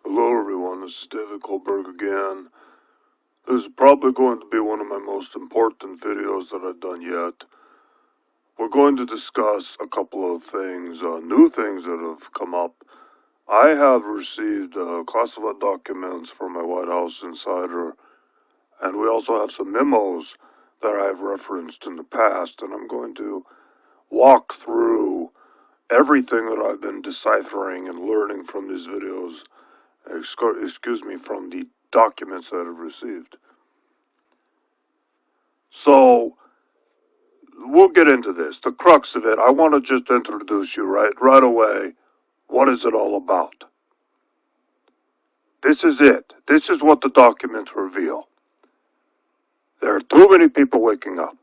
Hello everyone, this is David Goldberg again. This is probably going to be one of my most important videos that I've done yet. We're going to discuss a couple of things, new things that have come up. I have received classified documents from my White House insider, and we also have some memos that I've referenced in the past, and I'm going to walk through everything that I've been deciphering and learning from these videos. From the documents that I've received. So, we'll get into this. The crux of it, I want to just introduce you right away. What is it all about? This is it. This is what the documents reveal. There are too many people waking up.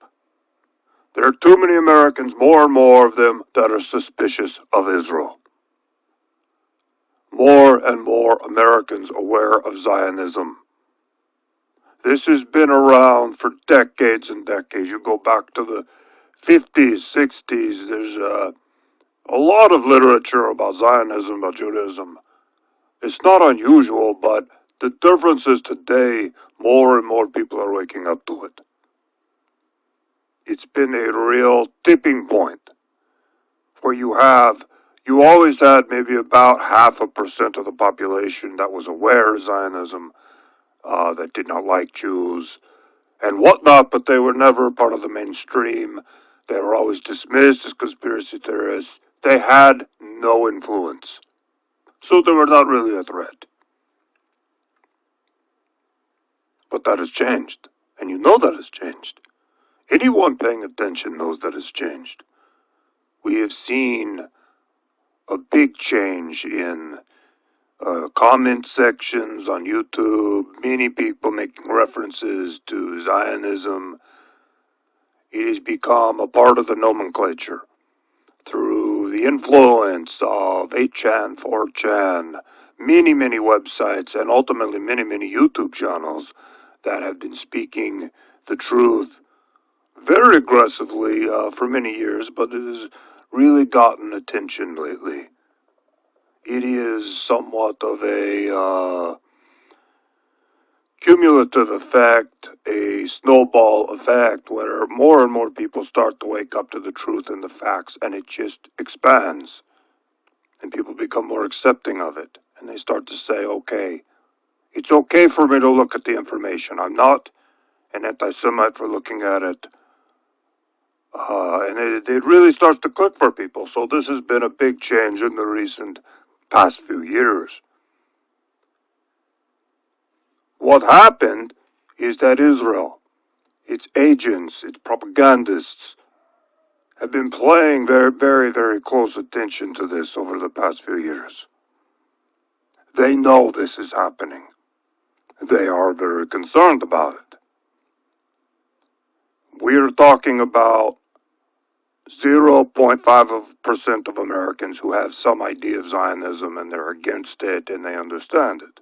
There are too many Americans, more and more of them, that are suspicious of Israel. More and more Americans aware of Zionism. This has been around for decades and decades. You go back to the 50s, 60s, there's a lot of literature about Zionism, about Judaism. It's not unusual, but the difference is today, more and more people are waking up to it. It's been a real tipping point where you always had maybe about 0.5% of the population that was aware of Zionism, that did not like Jews and whatnot, but they were never part of the mainstream. They were always dismissed as conspiracy theorists. They had no influence. So they were not really a threat. But that has changed. And you know that has changed. Anyone paying attention knows that has changed. We have seen a big change in comment sections on YouTube, many people making references to Zionism. It has become a part of the nomenclature through the influence of 8chan, 4chan, many websites, and ultimately many YouTube channels that have been speaking the truth very aggressively for many years, but it has really gotten attention lately. It is somewhat of a cumulative effect, a snowball effect, where more and more people start to wake up to the truth and the facts, and it just expands, and people become more accepting of it, and they start to say, okay, it's okay for me to look at the information. I'm not an anti-Semite for looking at it. And it really starts to click for people. So this has been a big change in the recent past few years. What happened is that Israel, its agents, its propagandists, have been paying very close attention to this over the past few years. They know this is happening. They are very concerned about it. We are talking about 0.5% of Americans who have some idea of Zionism and they're against it and they understand it.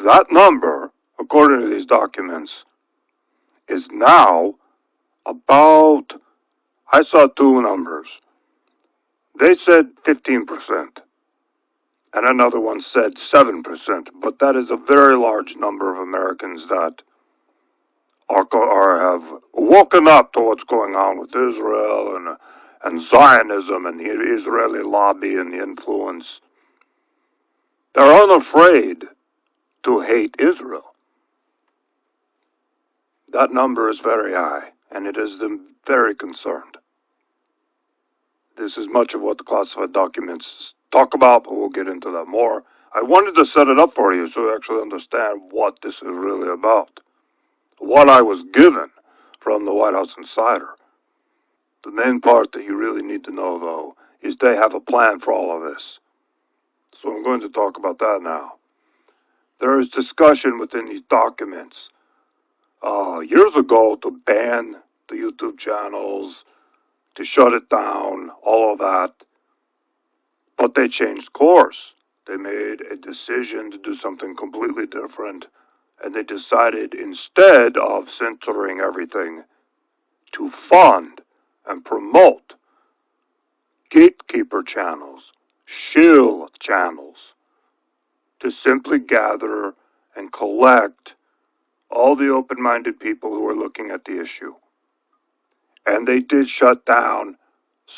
That number, according to these documents, is now about, I saw two numbers. They said 15%, and another one said 7%, but that is a very large number of Americans that have woken up to what's going on with Israel and Zionism and the Israeli lobby and the influence. They're unafraid to hate Israel. That number is very high, and it has them very concerned. This is much of what the classified documents talk about, but we'll get into that more. I wanted to set it up for you so you actually understand what this is really about. What I was given from the White House insider. The main part that you really need to know, though, is they have a plan for all of this. So I'm going to talk about that now. There is discussion within these documents years ago to ban the YouTube channels, to shut it down, all of that. But they changed course. They made a decision to do something completely different. And they decided, instead of censoring everything, to fund and promote gatekeeper channels, shield channels, to simply gather and collect all the open-minded people who are looking at the issue. And they did shut down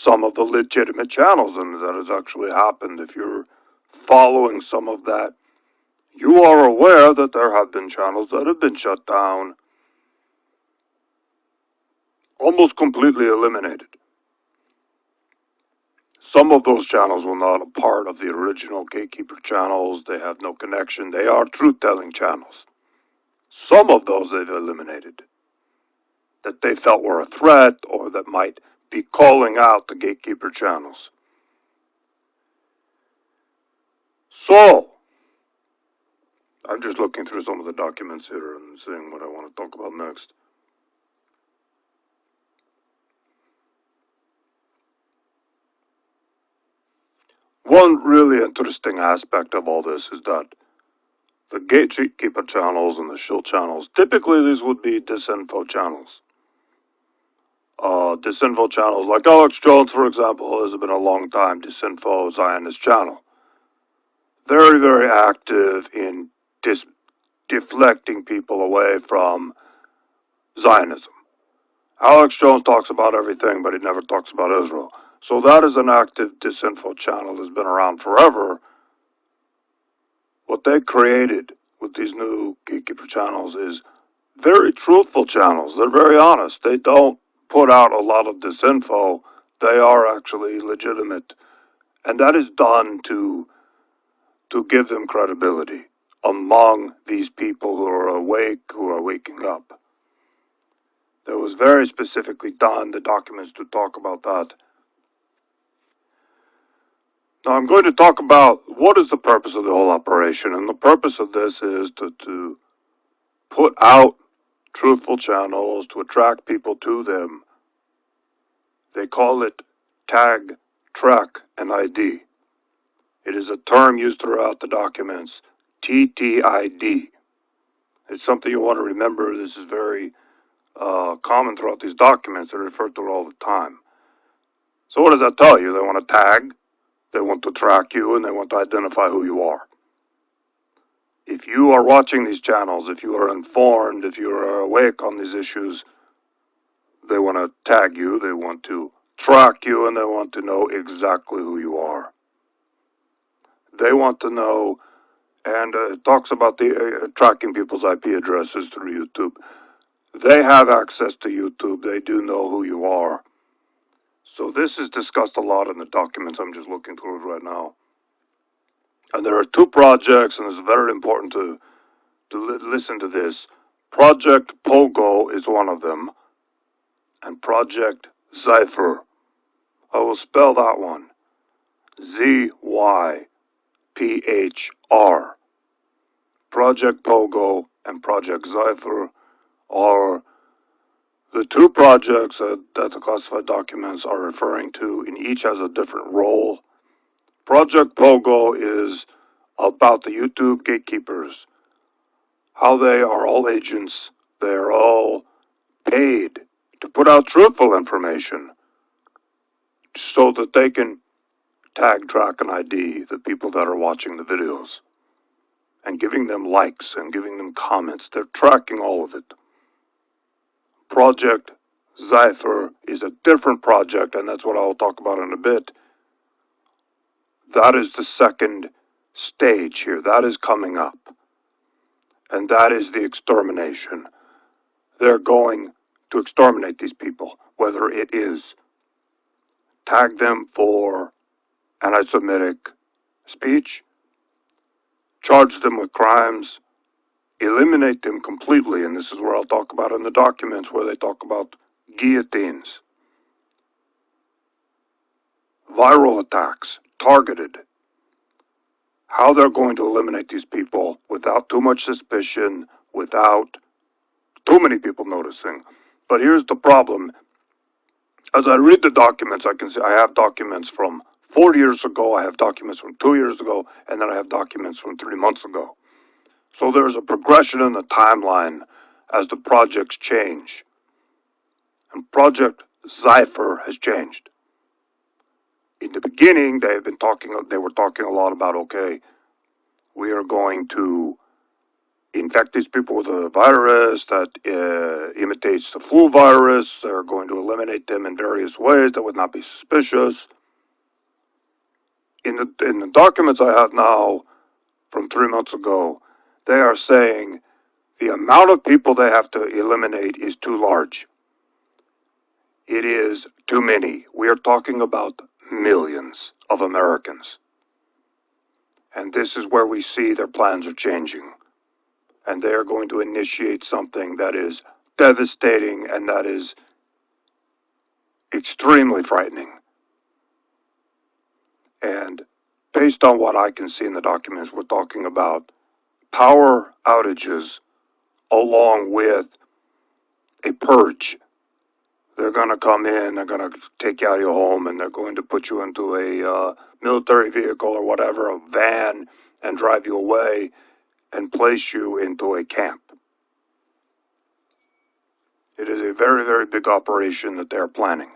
some of the legitimate channels, and that has actually happened. If you're following some of that, you are aware that there have been channels that have been shut down, almost completely eliminated. Some of those channels were not a part of the original Gatekeeper channels. They have no connection. They are truth-telling channels. Some of those they've eliminated that they felt were a threat or that might be calling out the Gatekeeper channels. So, I'm just looking through some of the documents here and seeing what I want to talk about next. One really interesting aspect of all this is that the Gatekeeper channels and the shield channels, typically these would be disinfo channels. Disinfo channels, like Alex Jones, for example, has been a long time disinfo Zionist channel. Very, very active in deflecting people away from Zionism. Alex Jones talks about everything, but he never talks about Israel. So that is an active disinfo channel that's been around forever. What they created with these new Gatekeeper channels is very truthful channels. They're very honest. They don't put out a lot of disinfo. They are actually legitimate. And that is done to give them credibility among these people who are awake, who are waking up. That was very specifically done, the documents to talk about that. Now I'm going to talk about what is the purpose of the whole operation, and the purpose of this is to put out truthful channels, to attract people to them. They call it tag, track, and ID. It is a term used throughout the documents, TTID. It's something you want to remember. This is very common throughout these documents. They're referred to all the time. So what does that tell you? They want to tag, they want to track you, and they want to identify who you are. If you are watching these channels, if you are informed, if you are awake on these issues, they want to tag you, they want to track you, and they want to know exactly who you are. They want to know, and it talks about the tracking people's IP addresses through YouTube. They have access to YouTube. They do know who you are. So this is discussed a lot in the documents. I'm just looking through it right now. And there are two projects, and it's very important to listen to this. Project Pogo is one of them, and Project Zypher. I will spell that one. ZYPHR. Project Pogo and Project Zypher are the two projects that the classified documents are referring to, and each has a different role. Project Pogo is about the YouTube gatekeepers, how they are all agents. They are all paid to put out truthful information so that they can tag, track, and ID the people that are watching the videos and giving them likes and giving them comments. They're tracking all of it. Project Zypher is a different project, and that's what I'll talk about in a bit. That is the second stage here. That is coming up. And that is the extermination. They're going to exterminate these people, whether it is tag them for anti-Semitic speech, charge them with crimes, eliminate them completely, and this is where I'll talk about in the documents where they talk about guillotines, viral attacks, targeted, how they're going to eliminate these people without too much suspicion, without too many people noticing. But here's the problem. As I read the documents, I can see I have documents from 4 years ago, I have documents from 2 years ago, and then I have documents from 3 months ago. So there's a progression in the timeline as the projects change. And Project Zypher has changed. In the beginning, they were talking a lot about, okay, We are going to infect these people with a virus that imitates the flu virus. They're going to eliminate them in various ways that would not be suspicious. In the documents I have now from 3 months ago, they are saying the amount of people they have to eliminate is too large. It is too many. We are talking about millions of Americans. And this is where we see their plans are changing. And they are going to initiate something that is devastating and that is extremely frightening. And based on what I can see in the documents, we're talking about power outages along with a purge. They're going to come in, they're going to take you out of your home, and they're going to put you into a military vehicle or whatever, a van, and drive you away and place you into a camp. It is a very, very big operation that they're planning.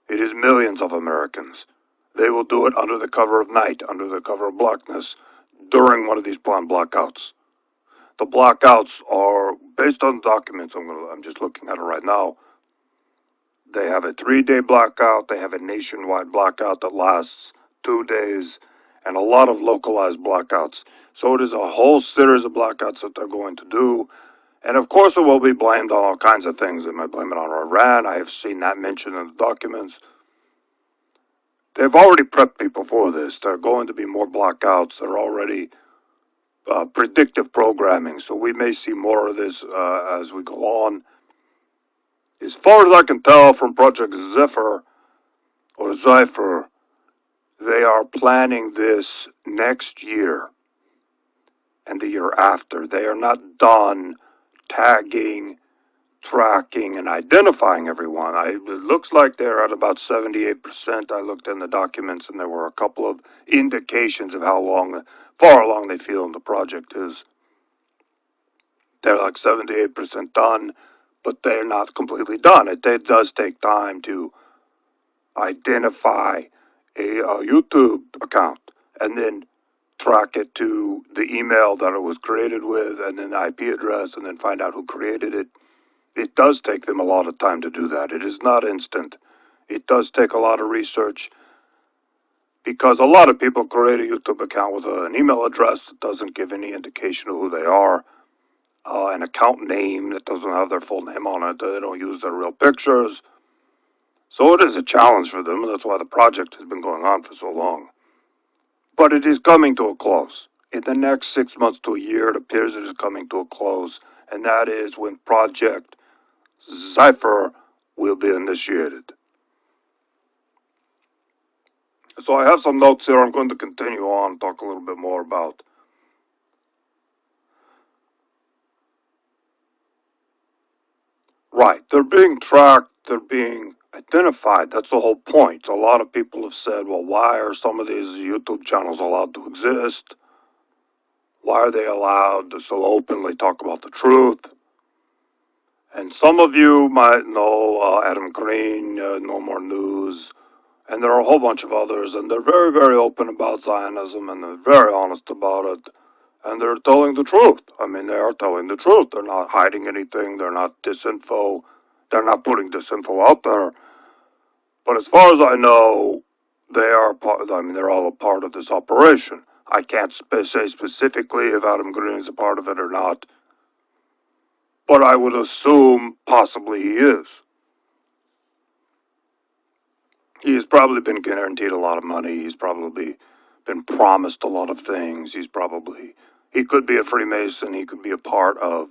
It is millions of Americans. They will do it under the cover of night, under the cover of blackness, during one of these planned blackouts. The blackouts are, based on documents, I'm just looking at it right now, they have a 3-day blackout, they have a nationwide blackout that lasts 2 days, and a lot of localized blackouts. So it is a whole series of blackouts that they're going to do. And of course it will be blamed on all kinds of things. They might blame it on Iran. I have seen that mentioned in the documents. They've already prepped people for this. There are going to be more blackouts. They're already predictive programming. So we may see more of this as we go on. As far as I can tell from Project Zephyr, or Zephyr, they are planning this next year and the year after. They are not done tagging, tracking, and identifying everyone. It looks like they're at about 78%. I looked in the documents, and there were a couple of indications of how far along they feel the project is. They're like 78% done, but they're not completely done. It does take time to identify a YouTube account and then track it to the email that it was created with, and then the IP address, and then find out who created it. It does take them a lot of time to do that. It is not instant. It does take a lot of research because a lot of people create a YouTube account with an email address that doesn't give any indication of who they are, an account name that doesn't have their full name on it. They don't use their real pictures. So it is a challenge for them, and that's why the project has been going on for so long. But it is coming to a close. In the next 6 months to a year, it appears it is coming to a close, and that is when Project Zephyr will be initiated. So I have some notes here. I'm going to continue on, talk a little bit more about right. They're being tracked. They're being identified. That's the whole point. A lot of people have said, well, why are some of these YouTube channels allowed to exist? Why are they allowed to so openly talk about the truth? And some of you might know Adam Green, No More News, and there are a whole bunch of others, and they're very, very open about Zionism, and they're very honest about it, and they're telling the truth. I mean, they are telling the truth. They're not hiding anything. They're not disinfo. They're not putting disinfo out there. But as far as I know, they're all a part of this operation. I can't say specifically if Adam Green is a part of it or not, but I would assume possibly he is. He has probably been guaranteed a lot of money. He's probably been promised a lot of things. He could be a Freemason. He could be a part of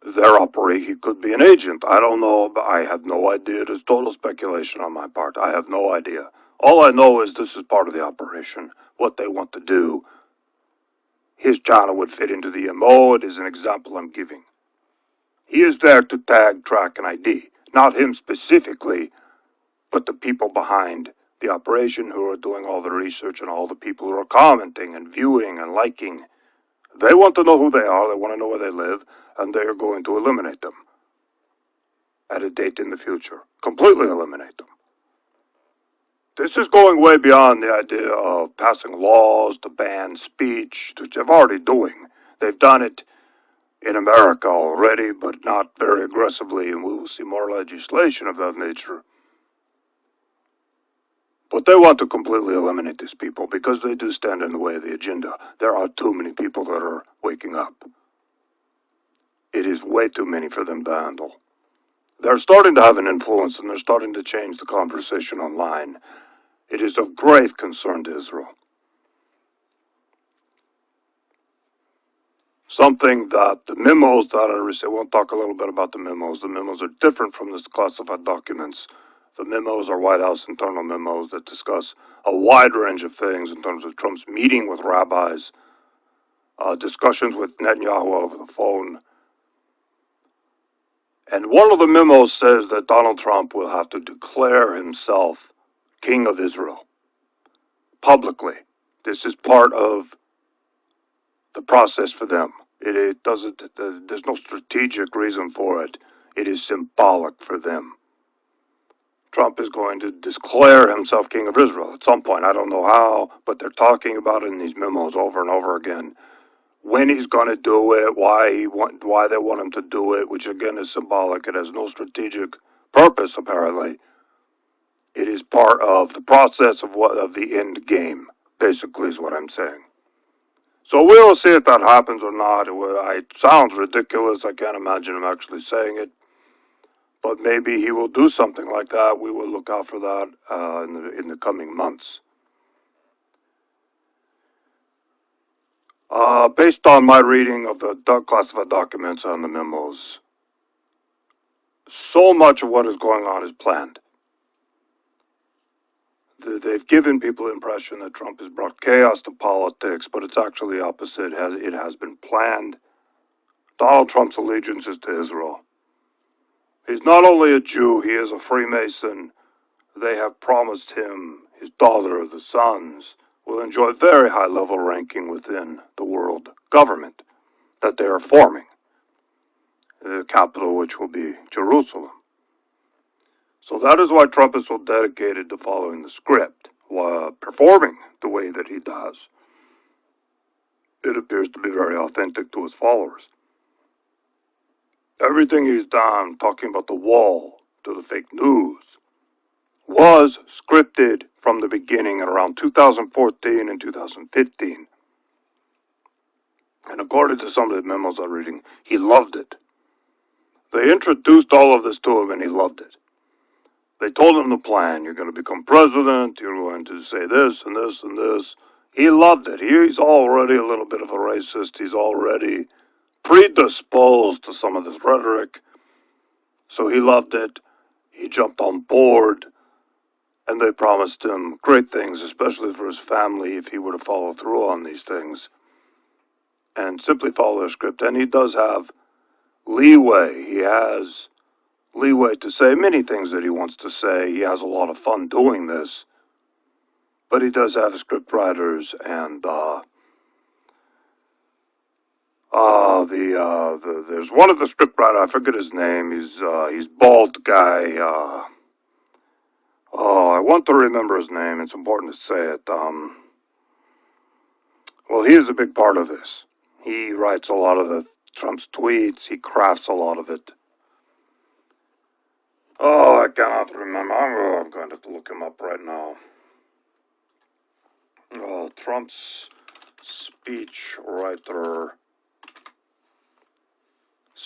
their operation. He could be an agent. I don't know. I have no idea. It is total speculation on my part. I have no idea. All I know is this is part of the operation, what they want to do. His channel would fit into the MO. It is an example I'm giving. He is there to tag, track, and ID. Not him specifically, but the people behind the operation who are doing all the research and all the people who are commenting and viewing and liking. They want to know who they are. They want to know where they live, and they are going to eliminate them at a date in the future. Completely eliminate them. This is going way beyond the idea of passing laws to ban speech, which they're already doing. They've done it in America already, but not very aggressively, and we will see more legislation of that nature. But they want to completely eliminate these people because they do stand in the way of the agenda. There are too many people that are waking up. It is way too many for them to handle. They're starting to have an influence, and they're starting to change the conversation online. It is of grave concern to Israel. Something that the memos that I received, we'll talk a little bit about the memos. The memos are different from the classified documents. The memos are White House internal memos that discuss a wide range of things in terms of Trump's meeting with rabbis, discussions with Netanyahu over the phone. And one of the memos says that Donald Trump will have to declare himself king of Israel publicly. This is part of the process for them. It doesn't. There's no strategic reason for it. It is symbolic for them. Trump is going to declare himself king of Israel at some point. I don't know how, but they're talking about it in these memos over and over again. When he's going to do it, why they want him to do it, which again is symbolic. It has no strategic purpose, apparently. It is part of the process of the end game, basically, is what I'm saying. So we'll see if that happens or not. It sounds ridiculous. I can't imagine him actually saying it. But maybe he will do something like that. We will look out for that in the coming months. Based on my reading of the classified documents and the memos, so much of what is going on is planned. They've given people the impression that Trump has brought chaos to politics, but it's actually opposite. It has been planned. Donald Trump's allegiance is to Israel. He's not only a Jew, he is a Freemason. They have promised him, his daughter, the sons, will enjoy very high-level ranking within the world government that they are forming, the capital which will be Jerusalem. So that is why Trump is so dedicated to following the script, while performing the way that he does. It appears to be very authentic to his followers. Everything he's done, talking about the wall to the fake news, was scripted from the beginning at around 2014 and 2015. And according to some of the memos I'm reading, he loved it. They introduced all of this to him and he loved it. They told him the plan. You're going to become president. You're going to say this and this and this. He loved it. He's already a little bit of a racist. He's already predisposed to some of this rhetoric. So he loved it. He jumped on board. And they promised him great things, especially for his family, if he were to follow through on these things and simply follow their script. And he does have leeway. He has leeway to say many things that he wants to say. He has a lot of fun doing this. But he does have script writers, and there's one of the script writers, I forget his name. He's bald guy. I want to remember his name. It's important to say it. Well, he is a big part of this. He writes a lot of Trump's tweets. He crafts a lot of it. Oh, I cannot remember. I'm going to have to look him up right now. Trump's speech writer.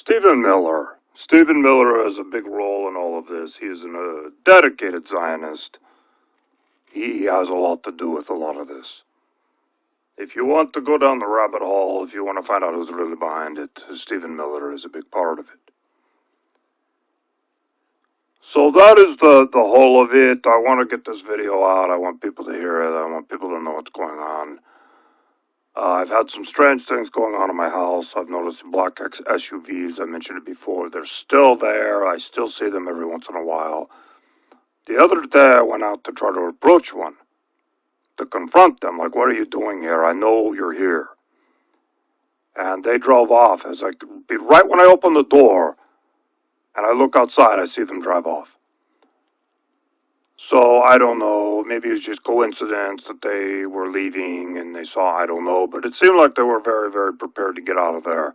Stephen Miller. Stephen Miller has a big role in all of this. He is a dedicated Zionist. He has a lot to do with a lot of this. If you want to go down the rabbit hole, if you want to find out who's really behind it, Stephen Miller is a big part of it. So that is the whole of it. I want to get this video out. I want people to hear it. I want people to know what's going on. I've had some strange things going on in my house. I've noticed black SUVs. I mentioned it before. They're still there. I still see them every once in a while. The other day, I went out to try to approach one, to confront them. Like, what are you doing here? I know you're here. And they drove off. As I could be right when I opened the door, and I look outside, I see them drive off. So I don't know, maybe it's just coincidence that they were leaving and they saw, I don't know, but it seemed like they were very, very prepared to get out of there.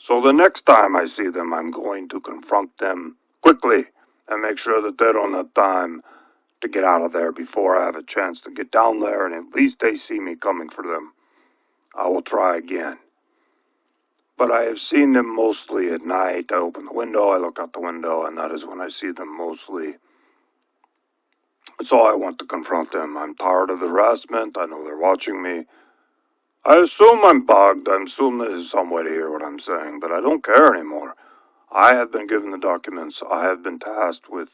So the next time I see them, I'm going to confront them quickly and make sure that they don't have time to get out of there before I have a chance to get down there, and at least they see me coming for them. I will try again. But I have seen them mostly at night. I open the window, I look out the window, and that is when I see them mostly. So I want to confront them. I'm tired of the harassment. I know they're watching me. I assume I'm bugged. I assume there's some way to hear what I'm saying, but I don't care anymore. I have been given the documents. I have been tasked with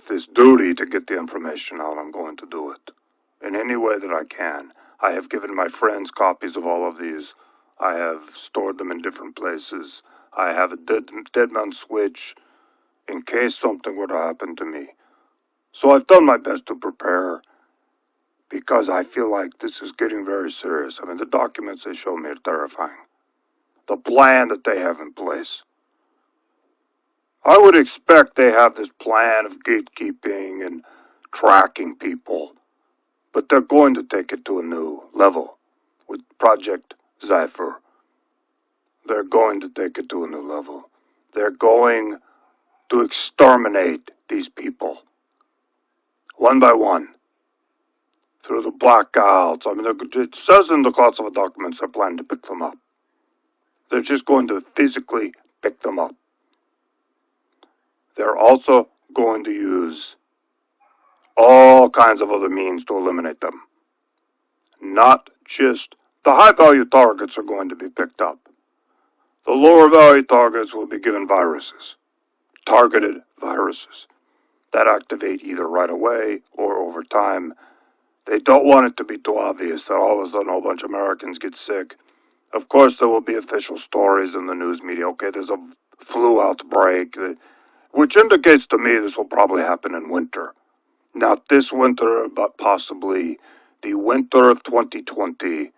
this duty to get the information out. I'm going to do it in any way that I can. I have given my friends copies of all of these. I have stored them in different places. I have a dead man switch in case something were to happen to me. So I've done my best to prepare because I feel like this is getting very serious. I mean, the documents they show me are terrifying. The plan that they have in place. I would expect they have this plan of gatekeeping and tracking people, but they're going to take it to a new level with Project Zephyr. They're going to take it to a new level. They're going to exterminate these people, one by one, through the blackouts. I mean, it says in the classified documents they're planning to pick them up. They're just going to physically pick them up. They're also going to use all kinds of other means to eliminate them. Not just the high-value targets are going to be picked up. The lower-value targets will be given viruses, targeted viruses, that activate either right away or over time. They don't want it to be too obvious that all of a sudden a whole bunch of Americans get sick. Of course, there will be official stories in the news media. Okay, there's a flu outbreak, which indicates to me this will probably happen in winter. Not this winter, but possibly the winter of 2020,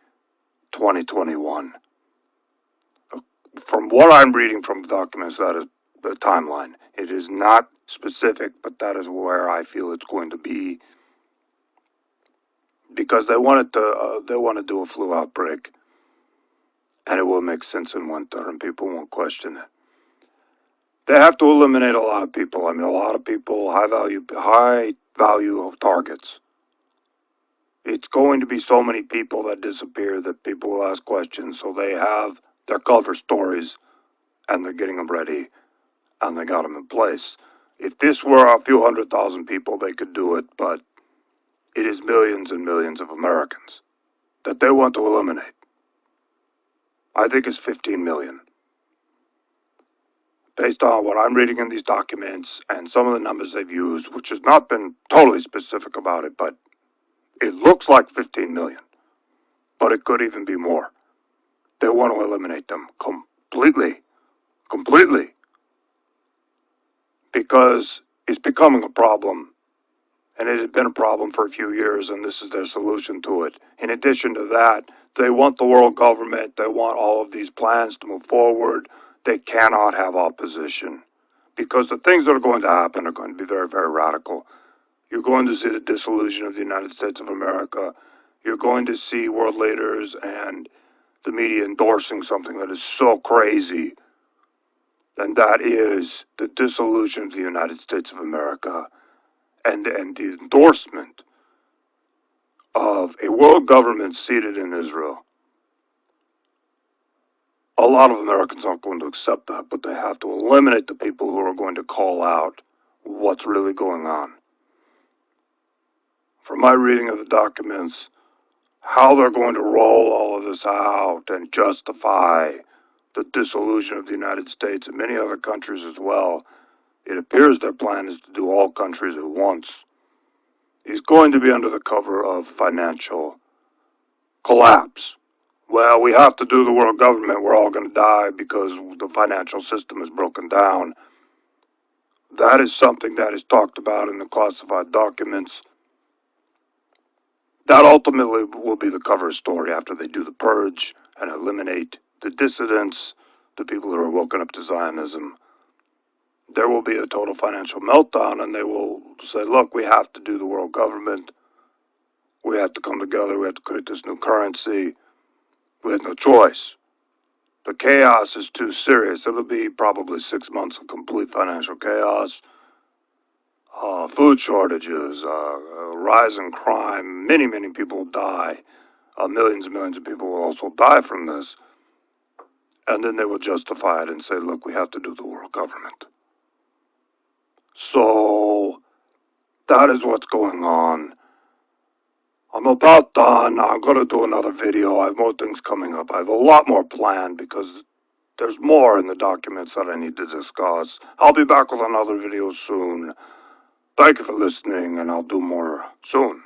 2021. From what I'm reading from the documents, that is the timeline. It is not specific, but that is where I feel it's going to be, because they want to do a flu outbreak, and it will make sense in winter, and people won't question it. They have to eliminate a lot of people. I mean, a lot of people, high value of targets. It's going to be so many people that disappear that people will ask questions, so they have their cover stories, and they're getting them ready, and they got them in place. If this were a few 100,000 people, they could do it, but it is millions and millions of Americans that they want to eliminate. I think it's 15 million. Based on what I'm reading in these documents and some of the numbers they've used, which has not been totally specific about it, but it looks like 15 million. But it could even be more. They want to eliminate them completely. Because it's becoming a problem. And it has been a problem for a few years, and this is their solution to it. In addition to that, they want the world government, they want all of these plans to move forward. They cannot have opposition, because the things that are going to happen are going to be very, very radical. You're going to see the dissolution of the United States of America. You're going to see world leaders and the media endorsing something that is so crazy, and that is the dissolution of the United States of America. And the endorsement of a world government seated in Israel. A lot of Americans aren't going to accept that, but they have to eliminate the people who are going to call out what's really going on. From my reading of the documents, how they're going to roll all of this out and justify the dissolution of the United States and many other countries as well, it appears their plan is to do all countries at once. It's going to be under the cover of financial collapse. Well, we have to do the world government. We're all going to die because the financial system is broken down. That is something that is talked about in the classified documents. That ultimately will be the cover story after they do the purge and eliminate the dissidents, the people who are woken up to Zionism. there will be a total financial meltdown, and they will say, look, we have to do the world government. We have to come together. We have to create this new currency. We have no choice. The chaos is too serious. It'll be probably 6 months of complete financial chaos, food shortages, rise in crime. Many, many people will die. Millions and millions of people will also die from this. And then they will justify it and say, look, we have to do the world government. So that is what's going on. I'm about done. I'm going to do another video. I have more things coming up. I have a lot more planned because there's more in the documents that I need to discuss. I'll be back with another video soon. Thank you for listening, and I'll do more soon.